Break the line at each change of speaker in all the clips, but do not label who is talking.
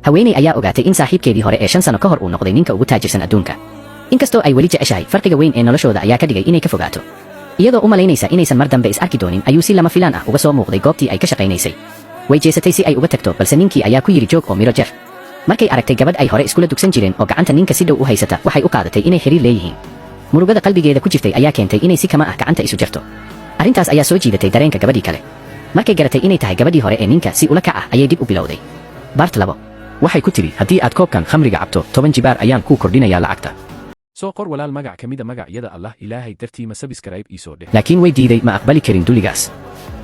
haweeney ayaa ogaatay in saaxiibkeedii hore ee 5 sano ka hor uu noqday ninka ugu taajirsan adduunka. inkastoo ay weli jeceshahay, farqiga weyn ee noloshooda ayaa ka dhigay inay ka fogaato. iyadoo u malaynaysa inaysan mar dambe is arki doonin, ayuu si lama filaan ah uga soo muuqday goobtii ay ka shaqaynaysay. way jeesatay si ay uga tagto, balse ninkii ayaa ku yiri joog oo miro jar. markay aragtay gabadh ay hore iskula dugsan jireen oo gacanta ninka si dhow u haysata, waxay u qaadatay inay xiriir leeyihiin. murugada qalbigeeda ku jirtay ayaa keentay inay si kama ah gacanta isu jarto. arrintaas ayaa soo jiidatay dareenka gabadhii kale. markay garatay inay tahay gabadhii hore ee ninka, si ula kac ah ayay dib u bilowday. Part 2.
waxay ku tiri haddii aad koobkan khamriga cabto 10 jibaar ayaan kuu kordhinayaa lacagta. soo qor walaal magac ka mida magacyada Allah ilaahay dartii ma subscribe iisoo dheh.
laakiin way diiday, ma aqbali karin duligaas.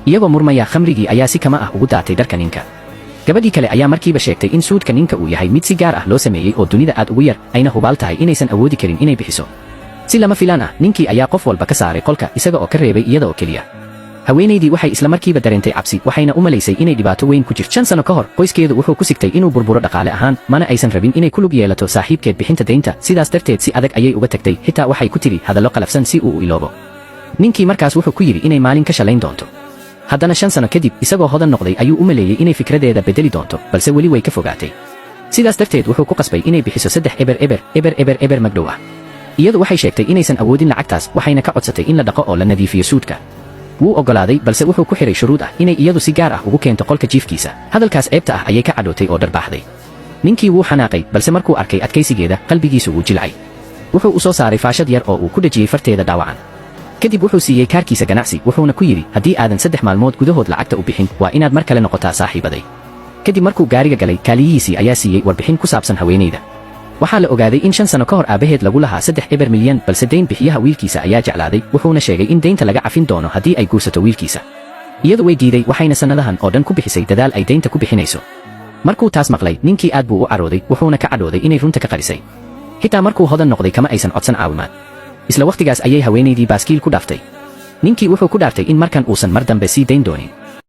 iyagoo murmaya, khamrigii ayaa si kama ah ugu daatay dharka ninka. gabadhii kale ayaa markiiba sheegtay in suudka ninka uu yahay mid si gaar ah loo sameeyey oo dunida aad ugu yar, ayna hubaal tahay inaysan awoodi karin inay bixiso. si lama filaan ah, ninkii ayaa qof walba ka saaray qolka, isaga oo ka reebay iyada oo keliya. haweenaydii waxay isla markiiba dareentay cabsi, waxayna u malaysay inay dhibaato weyn ku jirto. 5 sano ka hor, qoyskeedu wuxuu ku sigtay inuu burburo dhaqaale ahaan, mana aysan rabin inay ku lug yeelato saaxiibkeed bixinta deynta. sidaas darteed si adag ayay uga tagtay, xitaa waxay ku tiri hadallo qalafsan si uu u iloobo. ninkii markaas wuxuu ku yidhi inay maalin ka shalayn doonto. haddana 5 sano kadib, isagoo hodan noqday, ayuu u maleeyey inay fikradeeda bedeli doonto, balse weli way ka fogaatay. sidaas darteed wuxuu ku qasbay inay bixiso 3 eber magdhow ah. iyadu waxay sheegtay inaysan awoodin lacagtaas, waxayna ka codsatay in la dhaqo oo la nadiifiyo suudka. wuu oggolaaday, balse wuxuu ku xiray shuruud ah inay iyadu si gaar ah ugu keento qolka jiifkiisa. hadalkaas ceebta ah ayay ka cadhootay oo dharbaaxday. ninkii wuu xanaaqay, balse markuu arkay adkaysigeeda, qalbigiisu wuu jilcay. wuxuu u soo saaray faashad yar oo uu ku dhejiyey farteeda dhaawacan. kadib wuxuu siiyey kaarkiisa ganacsi, wuxuuna ku yidhi haddii aadan 3 maalmood gudahood lacagta u bixin, waa inaad mar kale noqotaa saaxiibaday. kadib markuu gaariga galay, kaaliyihiisii ayaa siiyey warbixin ku saabsan haweenayda. waxaa la ogaaday in 5 sano ka hor aabaheed lagu lahaa 3 milyan, balse deyn bixiyaha wiilkiisa ayaa jeclaaday, wuxuuna sheegay in deynta laga cafin doono haddii ay guursato wiilkiisa. iyadu way diiday, waxayna sannadahan oo dhan ku bixisay dadaal ay deynta ku bixinayso. markuu taas maqlay, ninkii aad buu u carooday, wuxuuna ka cadhooday inay runta ka qarisay. xitaa markuu hodan noqday, kama aysan codsan caawimaad. isla wakhtigaas ayay haweenaydii baaskiil ku dhaaftay. ninkii wuxuu ku dhaartay in markan uusan mar dambe sii dayn doonin.